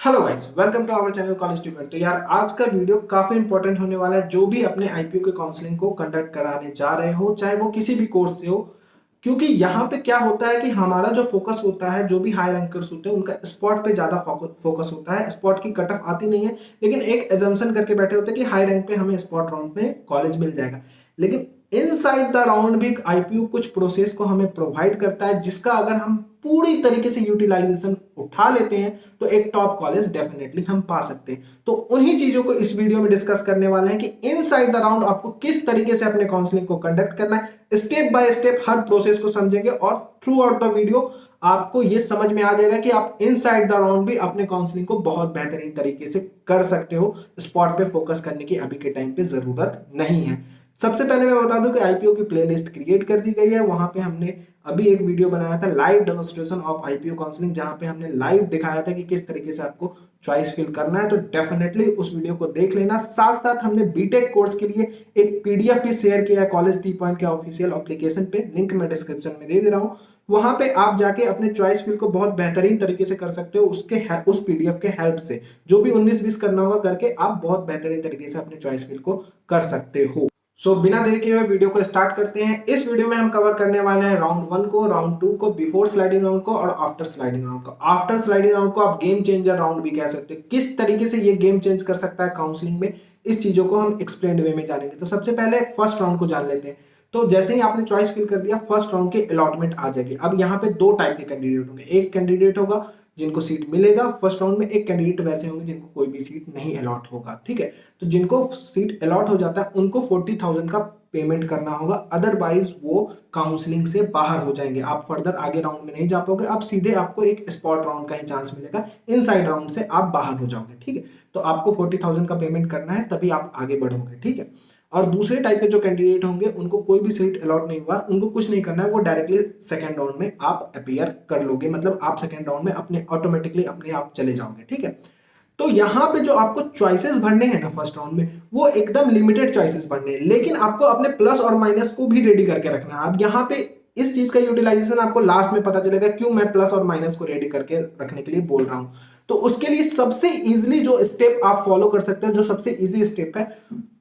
Hello guys, welcome to our channel college student. तो यार आज का वीडियो काफी इंपॉर्टेंट होने वाला है। जो भी अपने आईपीओ के काउंसलिंग को कंडक्ट कराने जा रहे हो, चाहे वो किसी भी कोर्स से हो, क्योंकि यहाँ पे क्या होता है कि हमारा जो फोकस होता है, जो भी हाई रैंकर्स होते हैं उनका स्पॉट पे ज्यादा फोकस होता है। स्पॉट की कट ऑफ आती नहीं है, लेकिन एक एजम्पशन करके बैठे होते हैं कि हाई रैंक पे हमें स्पॉट राउंड में कॉलेज मिल जाएगा। लेकिन इनसाइड द राउंड भी आईपीओ कुछ प्रोसेस को हमें प्रोवाइड करता है, जिसका अगर हम पूरी तरीके से यूटिलाइजेशन उठा लेते हैं तो एक टॉप कॉलेज डेफिनेटली हम पा सकते हैं। तो उन्हीं चीजों को इस वीडियो में डिस्कस करने वाले हैं कि इनसाइड द राउंड आपको किस तरीके से अपने काउंसलिंग को कंडक्ट करना है। Step by step her process को समझेंगे और थ्रू आउट द वीडियो आपको यह समझ में आ जाएगा कि आप इनसाइड द राउंड भी अपने काउंसलिंग को बहुत बेहतरीन तरीके से कर सकते हो। स्पॉट पे फोकस करने की अभी के टाइम पे जरूरत नहीं है। सबसे पहले मैं बता दूं कि आईपीओ की प्लेलिस्ट क्रिएट कर दी गई है। वहां पे हमने अभी एक वीडियो बनाया था, live demonstration of IPO counselling, जहां पे हमने लाइव दिखाया था कि किस तरीके से आपको चॉइस फिल करना है। तो डेफिनेटली उस वीडियो को देख लेना। साथ साथ हमने बीटेक कोर्स के लिए एक पीडीएफ भी शेयर किया है कॉलेज टी पॉइंट के ऑफिशियल एप्लीकेशन पे, लिंक मैं डिस्क्रिप्शन में दे रहा हूं। वहां पे आप जाके अपने चॉइस फिल को बहुत बेहतरीन तरीके से कर सकते हो। उस पीडीएफ के हेल्प से जो भी 19-20 करना होगा करके आप बहुत बेहतरीन तरीके से अपने चॉइस फिल को कर सकते हो। बिना देरी किए हुए वीडियो को स्टार्ट करते हैं। इस वीडियो में हम कवर करने वाले हैं राउंड 1 को, राउंड 2 को, बिफोर स्लाइडिंग राउंड को और आफ्टर स्लाइडिंग राउंड को। आफ्टर स्लाइडिंग राउंड को आप गेम चेंजर राउंड भी कह सकते हैं। किस तरीके से ये गेम चेंज कर सकता है काउंसलिंग में, इस चीजों को हम एक्सप्लेन्ड वे में जानेंगे। तो सबसे पहले फर्स्ट राउंड को जान लेते हैं। तो जैसे ही आपने चॉइस फिल कर दिया, फर्स्ट राउंड की अलॉटमेंट आ जाएगी। अब यहाँ पे दो टाइप के कैंडिडेट होंगे। एक कैंडिडेट होगा जिनको सीट मिलेगा फर्स्ट राउंड में, एक कैंडिडेट वैसे होंगे जिनको कोई भी सीट नहीं अलॉट होगा। ठीक है, तो जिनको सीट अलॉट हो जाता है उनको 40,000 का पेमेंट करना होगा, अदरवाइज वो काउंसलिंग से बाहर हो जाएंगे। आप फर्दर आगे राउंड में नहीं जा पाओगे। आप सीधे आपको एक स्पॉट राउंड का ही चांस मिलेगा, इनसाइड राउंड से आप बाहर हो जाओगे। ठीक है, तो आपको 40,000 का पेमेंट करना है, तभी आप आगे बढ़ोगे। ठीक है, और दूसरे टाइप के जो कैंडिडेट होंगे उनको कोई भी सीट अलॉट नहीं हुआ, उनको कुछ नहीं करना है, वो डायरेक्टली सेकंड राउंड में आप अपीयर कर लोगे। मतलब आप सेकंड राउंड में अपने ऑटोमेटिकली अपने आप चले जाओगे। ठीक है, तो यहां पे जो आपको चॉइसेस भरने हैं ना फर्स्ट राउंड में, वो एकदम लिमिटेड चॉइसेस भरने हैं, लेकिन आपको अपने प्लस और माइनस को भी रेडी करके रखना है। अब यहाँ पे इस चीज का यूटिलाइजेशन आपको लास्ट में पता चलेगा क्यों मैं प्लस और माइनस को रेडी करके रखने के लिए बोल रहा हूं। तो उसके लिए सबसे इजीली जो स्टेप आप फॉलो कर सकते हो, जो सबसे इजी स्टेप है,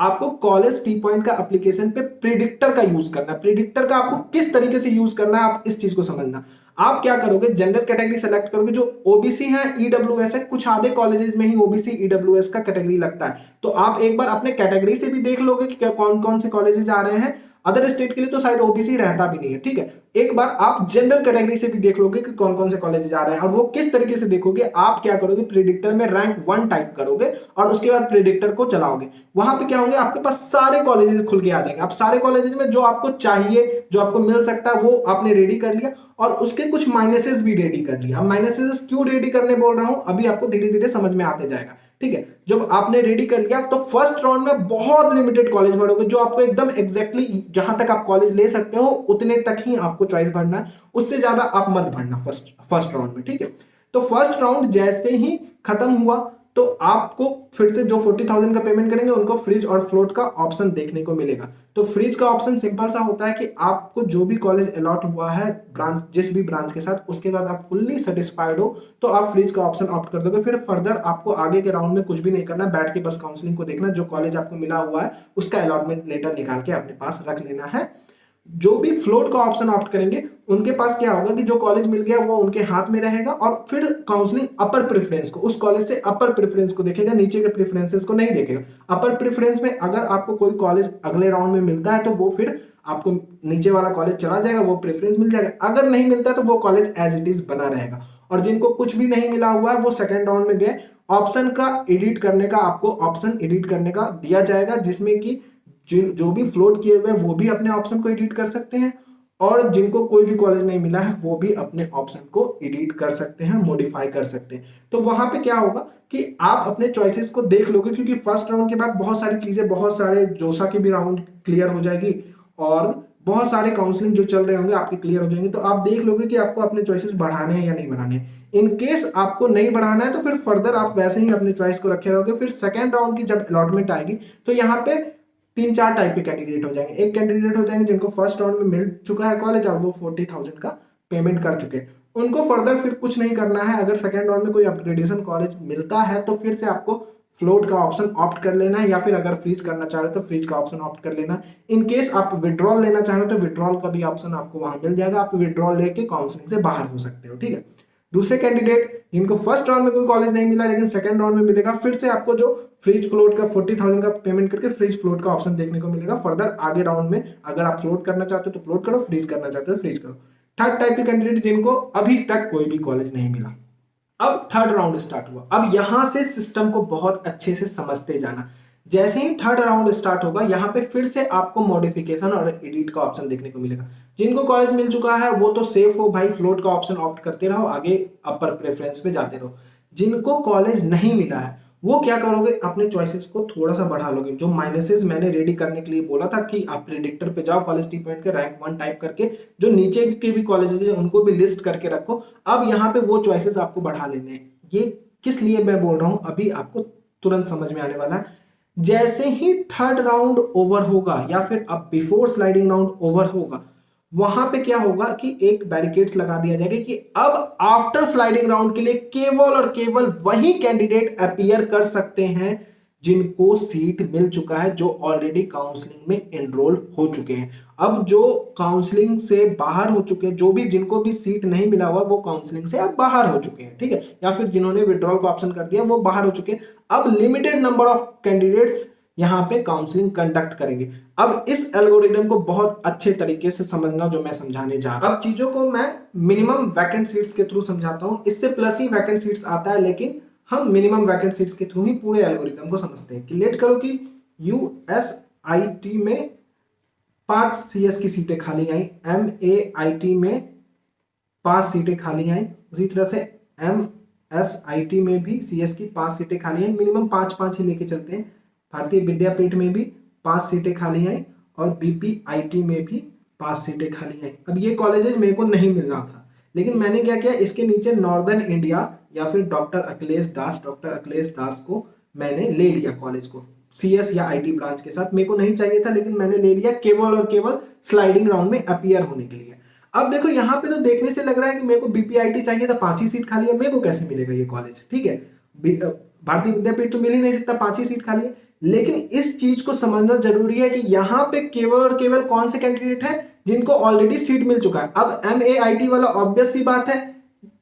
आपको कॉलेज टी पॉइंट का एप्लीकेशन पे प्रिडिक्टर का यूज करना है। प्रिडिक्टर का आपको किस तरीके से यूज करना है, आप इस चीज को समझना। आप क्या करोगे, जनरल कैटेगरी सेलेक्ट करोगे। जो ओबीसी है, ईडब्ल्यूएस है, कुछ आधे कॉलेजेस में ही ओबीसी ईडब्ल्यूएस का कैटेगरी लगता है। तो आप एक बार अपने कैटेगरी से भी देख लोगे कि कौन कौन से कॉलेजेस आ रहे हैं। अदर स्टेट के लिए तो शायद ओबीसी रहता भी नहीं है। ठीक है, एक बार आप जनरल कैटेगरी से भी देख लोगे कि कौन कौन से कॉलेजेस आ रहे हैं। और वो किस तरीके से देखोगे, आप क्या करोगे, प्रिडिक्टर में रैंक 1 टाइप करोगे और उसके बाद प्रिडिक्टर को चलाओगे। वहां पे क्या होंगे, आपके पास सारे कॉलेजेस खुल के आ जाएंगे। आप सारे कॉलेजेस में जो आपको चाहिए, जो आपको मिल सकता है, वो आपने रेडी कर लिया और उसके कुछ माइनसेस भी रेडी कर लिया। अब माइनसेस क्यों रेडी करने बोल रहा हूं, अभी आपको धीरे धीरे समझ में आते जाएगा। ठीक है, जब आपने रेडी कर लिया तो फर्स्ट राउंड में बहुत लिमिटेड कॉलेज भरोगे, जो आपको एकदम एग्जैक्टली जहां तक आप कॉलेज ले सकते हो उतने तक ही आपको चॉइस भरना है, उससे ज्यादा आप मत भरना फर्स्ट राउंड में। ठीक है, तो फर्स्ट राउंड जैसे ही खत्म हुआ तो आपको फिर से जो 40,000 का पेमेंट करेंगे उनको फ्रिज और फ्लोट का ऑप्शन देखने को मिलेगा। तो फ्रिज का ऑप्शन सिंपल सा होता है कि आपको जो भी कॉलेज अलॉट हुआ है ब्रांच, जिस भी ब्रांच के साथ, उसके साथ आप फुल्ली सेटिस्फाइड हो तो आप फ्रिज का ऑप्शन ऑप्ट कर दोगे। फिर फर्दर आपको आगे के राउंड में कुछ भी नहीं करना, बैठ के बस काउंसलिंग को देखना। जो कॉलेज आपको मिला हुआ है उसका अलॉटमेंट लेटर निकाल के अपने पास रख लेना है। जो भी फ्लोट का ऑप्शन ऑप्ट करेंगे उनके पास क्या होगा कि जो कॉलेज मिल गया वो उनके हाथ में रहेगा और फिर काउंसलिंग अपर प्रेफरेंस को, उस कॉलेज से अपर प्रेफरेंस को देखेगा, नीचे के प्रेफरेंसेस को नहीं देखेगा। अपर प्रेफरेंस में अगर आपको कोई कॉलेज अगले राउंड में मिलता है तो वो फिर आपको नीचे वाला कॉलेज चला जाएगा, वो प्रेफरेंस मिल जाएगा। अगर नहीं मिलता तो वो कॉलेज एज इट इज बना रहेगा। और जिनको कुछ भी नहीं मिला हुआ है वो सेकेंड राउंड में गए, ऑप्शन का एडिट करने का, आपको ऑप्शन एडिट करने का दिया जाएगा, जिसमें कि जो भी फ्लोट किए हुए वो भी अपने ऑप्शन को एडिट कर सकते हैं और जिनको कोई भी कॉलेज नहीं मिला है वो भी अपने ऑप्शन को एडिट कर सकते हैं, मॉडिफाई कर सकते हैं। तो वहां पे क्या होगा कि आप अपने चॉइसेस को देख लोगे, क्योंकि फर्स्ट राउंड के बाद बहुत सारी चीजें, बहुत सारे जोसा की भी राउंड क्लियर हो जाएगी और बहुत सारे काउंसलिंग जो चल रहे होंगे आपके क्लियर हो जाएंगे। तो आप देख लोगे कि आपको अपने चॉइसेस बढ़ाने हैं या नहीं बढ़ाने हैं। इन केस आपको नहीं बढ़ाना है तो फिर फर्दर आप वैसे ही अपने चॉइस को रखे रहोगे। फिर सेकेंड राउंड की जब अलॉटमेंट आएगी तो यहाँ पे 3-4 टाइप के कैंडिडेट हो जाएंगे। एक कैंडिडेट हो जाएंगे जिनको फर्स्ट राउंड में मिल चुका है कॉलेज और वो 40,000 का पेमेंट कर चुके हैं। उनको फर्दर फिर कुछ नहीं करना है। अगर सेकेंड राउंड में कोई अपग्रेडेशन कॉलेज मिलता है तो फिर से आपको फ्लोट का ऑप्शन ऑप्ट कर लेना है, या फिर अगर फ्रीज करना चाह रहे हो तो फ्रीज का ऑप्शन ऑप्ट कर लेना। इन केस आप विड्रॉल लेना चाह रहे हो तो विड्रॉल का भी ऑप्शन आपको वहां मिल जाएगा, आप विड्रॉल लेके काउंसलिंग से बाहर हो सकते हो, ठीक है। दूसरे कैंडिडेट जिनको फर्स्ट राउंड में कोई कॉलेज नहीं मिला लेकिन सेकंड राउंड में मिलेगा, फिर से आपको जो फ्रीज फ्लोट का 40,000 का पेमेंट करके फ्रीज फ्लोट का ऑप्शन देखने को मिलेगा। फर्दर आगे राउंड में अगर आप फ्लोट करना चाहते हो तो फ्लोट करो, फ्रीज करना चाहते हो फ्रीज करो। थर्ड टाइप के कैंडिडेट जिनको अभी तक कोई भी कॉलेज नहीं मिला। अब थर्ड राउंड स्टार्ट हुआ। अब यहां से सिस्टम को बहुत अच्छे से समझते जाना। जैसे ही थर्ड राउंड स्टार्ट होगा यहां पे फिर से आपको मॉडिफिकेशन और एडिट का ऑप्शन देखने को मिलेगा। जिनको कॉलेज मिल चुका है वो तो सेफ हो भाई, फ्लोट का ऑप्शन ऑप्ट करते रहो, आगे अपर प्रेफरेंस पे जाते रहो। जिनको कॉलेज नहीं मिला है वो क्या करोगे, अपने चॉइसेस को थोड़ा सा बढ़ा लोगे। जो माइनसेस मैंने रेडी करने के लिए बोला था कि आप प्रेडिक्टर पे जाओ, कॉलेज टी पॉइंट के रैंक 1 टाइप करके जो नीचे के भी कॉलेजेस हैं उनको भी लिस्ट करके रखो। अब यहाँ पे वो चॉइसेस आपको बढ़ा लेने हैं। ये किस लिए मैं बोल रहा हूं अभी आपको तुरंत समझ में आने वाला है। जैसे ही थर्ड राउंड ओवर होगा या फिर अब बिफोर स्लाइडिंग राउंड ओवर होगा, वहां पे क्या होगा कि एक बैरिकेड्स लगा दिया जाएगा कि अब आफ्टर स्लाइडिंग राउंड के लिए केवल और केवल वही कैंडिडेट अपीयर कर सकते हैं जिनको सीट मिल चुका है, जो ऑलरेडी काउंसलिंग में एनरोल हो चुके हैं। अब जो काउंसलिंग से बाहर हो चुके हैं, जो भी जिनको भी सीट नहीं मिला हुआ वो काउंसलिंग से अब बाहर हो चुके हैं, ठीक है, या फिर जिन्होंने विड्रॉल का ऑप्शन कर दिया वो बाहर हो चुके हैं। अब लिमिटेड नंबर ऑफ कैंडिडेट्स यहां पे काउंसलिंग कंडक्ट करेंगे। अब इस एल्गोरिदम को बहुत अच्छे तरीके से समझना जो मैं समझाने जा रहा हूं। अब चीजों को मैं मिनिमम वैकेंट सीट्स के थ्रू समझाता हूं, इससे प्लस ही वैकेंट सीट्स आता है, लेकिन हम मिनिमम वैकेंट सीट्स के थ्रू ही पूरे एल्गोरिदम को समझते हैं। कि लेट करो कि यूएसआईटी में 5 सीएस की सीटें खाली आई, एमएआईटी में 5 सीटें खाली आई, उसी तरह से एमएसआईटी में भी सीएस की 5 सीटें खाली आई। मिनिमम 5-5 ही लेके चलते हैं। भारतीय विद्यापीठ में भी 5 सीटें खाली आई और बीपीआईटी में भी 5 सीटें खाली आई। अब ये कॉलेजेस मेरे को नहीं मिल रहा था, लेकिन मैंने क्या किया, इसके नीचे नॉर्दर्न इंडिया या फिर डॉक्टर अखिलेश दास को मैंने ले लिया कॉलेज को, सीएस या आईटी ब्रांच के साथ। मेरे को नहीं चाहिए था लेकिन मैंने ले लिया केवल और केवल स्लाइडिंग राउंड में अपीयर होने के लिए। अब देखो यहाँ पे तो देखने से लग रहा है कि मेरे को बीपीआईटी चाहिए था, 5 ही सीट खाली है, मेरे को कैसे मिलेगा ये कॉलेज, ठीक है। भारतीय विद्यापीठ तो मिल ही नहीं सकता, 5 ही सीट खाली है। लेकिन इस चीज को समझना जरूरी है कि यहाँ पे केवल और केवल कौन से कैंडिडेट है जिनको ऑलरेडी सीट मिल चुका है। अब एमएआईटी वाला ऑब्वियस सी बात है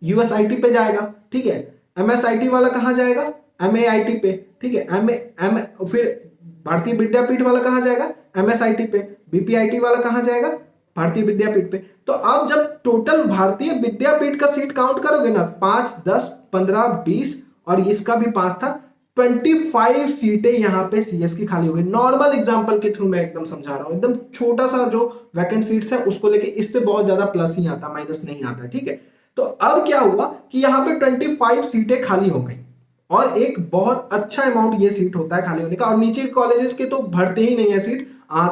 यूएसआईटी पे जाएगा, ठीक है। एमएसआईटी वाला कहां जाएगा, एमएआईटी पे, ठीक है। फिर भारतीय विद्यापीठ वाला कहां जाएगा, एमएसआईटी पे। बीपीआईटी वाला कहां जाएगा, भारतीय विद्यापीठ पे। तो आप जब टोटल भारतीय विद्यापीठ का सीट काउंट करोगे ना, 5, 10, 15, 20 और इसका भी 5 था, 25 सीटें यहां पे सीएस की खाली हो गई। नॉर्मल एग्जांपल के थ्रू मैं एकदम समझा रहा हूं, एकदम छोटा सा जो वैकेंट सीट्स है उसको लेके, इससे बहुत ज्यादा प्लस ही आता, माइनस नहीं आता, ठीक है। तो अब क्या हुआ कि यहां पे 25 सीटें खाली हो गई और एक बहुत अच्छा अमाउंट ये सीट होता है खाली होने का। और नीचे कॉलेजेस के तो भरते ही नहीं है सीट,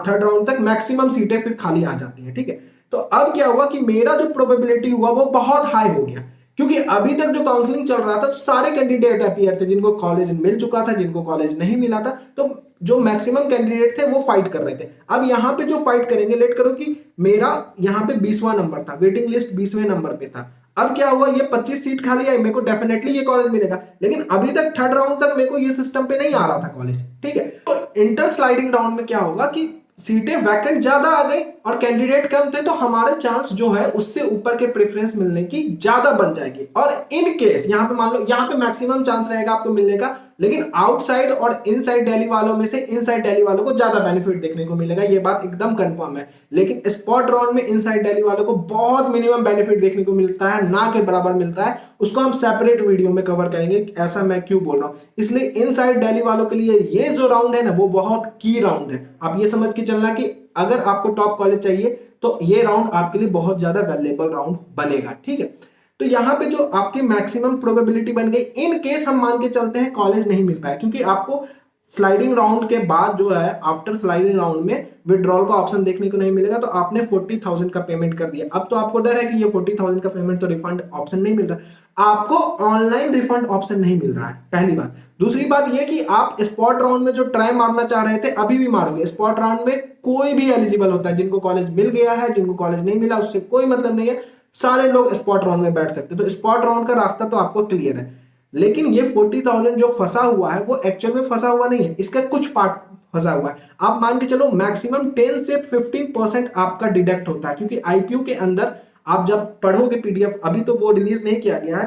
थर्ड राउंड तक मैक्सिमम सीटें फिर खाली आ जाती है, ठीक है। तो अब क्या हुआ कि मेरा जो प्रोबेबिलिटी हुआ वो बहुत हाई हो गया, क्योंकि अभी तक जो काउंसलिंग चल रहा था सारे कैंडिडेट अपीयर थे जिनको कॉलेज मिल चुका था, जिनको कॉलेज नहीं मिला था। तो जो मैक्सिमम कैंडिडेट थे वो फाइट कर रहे थे। अब यहाँ पे जो फाइट करेंगे, लेट करो कि मेरा यहाँ पे 20वां नंबर था, वेटिंग लिस्ट 20वें नंबर पे था। अब क्या हुआ, ये 25 सीट खाली आई, मेरे को डेफिनेटली ये कॉलेज मिलेगा, लेकिन अभी तक थर्ड राउंड तक मेरे को ये सिस्टम पे नहीं आ रहा था कॉलेज, ठीक है। तो इंटर स्लाइडिंग राउंड में क्या होगा कि सीटें वैकेंट ज्यादा आ गई और कैंडिडेट कम थे, तो हमारे चांस जो है उससे ऊपर के प्रेफरेंस मिलने की ज्यादा बन जाएगी। और इन केस यहाँ पे मान लो यहाँ पे मैक्सिमम चांस रहेगा आपको मिलने का, लेकिन आउटसाइड और इनसाइड दिल्ली वालों में से इनसाइड दिल्ली वालों को ज्यादा बेनिफिट देखने को मिलेगा, ये बात एकदम कंफर्म है। लेकिन स्पॉट राउंड में इनसाइड दिल्ली वालों को बहुत मिनिमम बेनिफिट देखने को मिलता है, ना के बराबर मिलता है। उसको हम सेपरेट वीडियो में कवर करेंगे, ऐसा मैं क्यों बोल रहा हूं। इसलिए इनसाइड दिल्ली वालों के लिए ये जो राउंड है ना वो बहुत की राउंड है। आप ये समझ के चलना कि अगर आपको टॉप कॉलेज चाहिए तो ये राउंड आपके लिए बहुत ज्यादा वैल्यूएबल राउंड बनेगा, ठीक है। तो यहाँ पे जो आपकी मैक्सिमम प्रोबेबिलिटी बन गई, इन केस हम मान के चलते हैं कॉलेज नहीं मिल पाया, क्योंकि आपको स्लाइडिंग राउंड के बाद जो है आफ्टर स्लाइडिंग राउंड में विड्रॉल का ऑप्शन देखने को नहीं मिलेगा। तो आपने 40,000 का पेमेंट कर दिया, अब तो आपको डर है कि ये 40,000 का पेमेंट तो रिफंड ऑप्शन नहीं मिल रहा, आपको ऑनलाइन रिफंड ऑप्शन नहीं मिल रहा है, पहली बात। दूसरी बात ये कि आप स्पॉट राउंड में जो ट्राई मारना चाह रहे थे अभी भी मारोगे। स्पॉट राउंड में कोई भी एलिजिबल होता है, जिनको कॉलेज मिल गया है, जिनको कॉलेज नहीं मिला उससे कोई मतलब नहीं है। सारे लोग स्पॉट राउंड में बैठ सकते हैं। तो स्पॉट राउंड का रास्ता तो आपको क्लियर है, लेकिन ये 40,000 जो फंसा हुआ है वो एक्चुअल में फंसा हुआ नहीं है, इसका कुछ पार्ट फंसा हुआ है। आप मान के चलो मैक्सिमम 10 से 15% आपका डिडक्ट होता है, क्योंकि आईपीओ के अंदर आप जब पढ़ोगे पीडीएफ, अभी तो वो रिलीज नहीं किया गया है,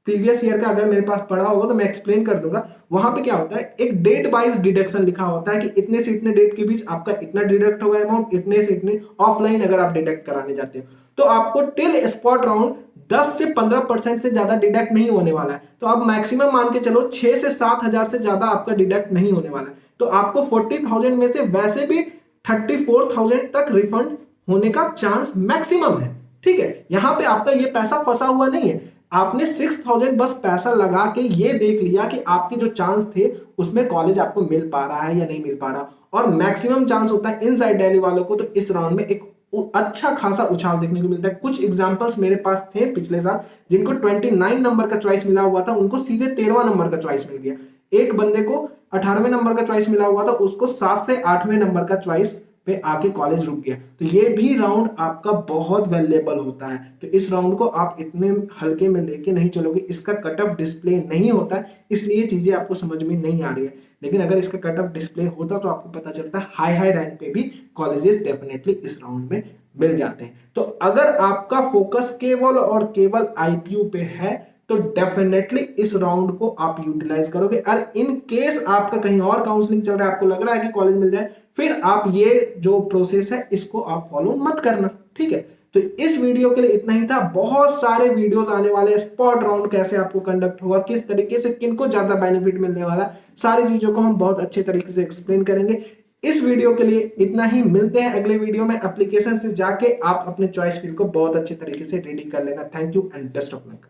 प्रीवियस ईयर का अगर मेरे पास पढ़ा होगा तो मैं एक्सप्लेन कर दूंगा। वहां पे क्या होता है, एक डेट वाइज डिडक्शन लिखा होता है कि इतने से इतने डेट के बीच आपका इतना डिडक्ट होगा अमाउंट, इतने से इतने ऑफलाइन अगर आप डिडक्ट कराने जाते हो तो आपको टिल स्पॉट राउंड 10 से 15% से ज्यादा डिडक्ट नहीं होने वाला है। तो आप मैक्सिमम मान के चलो 6 से 7 हजार से ज्यादा आपका डिडक्ट नहीं होने वाला है। तो आपको 40,000 में से वैसे भी 34,000 तक रिफंड होने का चांस मैक्सिमम है, ठीक है। यहां पे आपका ये पैसा फंसा हुआ नहीं है, आपने 6,000 बस पैसा लगा के ये देख लिया कि आपके जो चांस थे उसमें कॉलेज आपको मिल पा रहा है या नहीं मिल पा रहा, और मैक्सिमम चांस होता है इनसाइड दिल्ली वालों को तो इस राउंड में एक अच्छा खासा उछाल देखने को मिलता है। कुछ एग्जांपल्स मेरे पास थे पिछले साल जिनको 29 नंबर का चॉइस मिला हुआ था, उनको सीधे 13वां नंबर का चॉइस मिल गया। एक बंदे को 18वें नंबर का चॉइस मिला हुआ था, उसको 7 से 8वें नंबर का चॉइस पे आके कॉलेज रुक गया। तो ये भी राउंड आपका बहुत वैल्यूएबल होता है। तो इस राउंड को आप इतने हल्के में लेके नहीं चलोगे, इसका कट ऑफ डिस्प्ले नहीं होता है, इसलिए चीजें आपको समझ में नहीं आ रही है। लेकिन अगर इसका कट ऑफ डिस्प्ले होता तो आपको पता चलता है हाई हाई रैंक पे भी कॉलेजेस डेफिनेटली इस राउंड में मिल जाते हैं। तो अगर आपका फोकस केवल और केवल आईपीयू पे है तो डेफिनेटली इस राउंड को आप यूटिलाइज करोगे। और इन केस आपका कहीं और काउंसलिंग चल रहा है, आपको लग रहा है कि कॉलेज मिल जाए, फिर आप ये जो प्रोसेस है इसको आप फॉलो मत करना, ठीक है। तो इस वीडियो के लिए इतना ही था। बहुत सारे वीडियोस आने वाले हैं, स्पॉट राउंड कैसे आपको कंडक्ट होगा, किस तरीके से किनको ज्यादा बेनिफिट मिलने वाला है, सारी चीजों को हम बहुत अच्छे तरीके से एक्सप्लेन करेंगे। इस वीडियो के लिए इतना ही, मिलते हैं अगले वीडियो में। एप्लीकेशन से जाके आप अपने चॉइस फील्ड को बहुत अच्छे तरीके से रेडी कर लेना। Thank you and best of luck.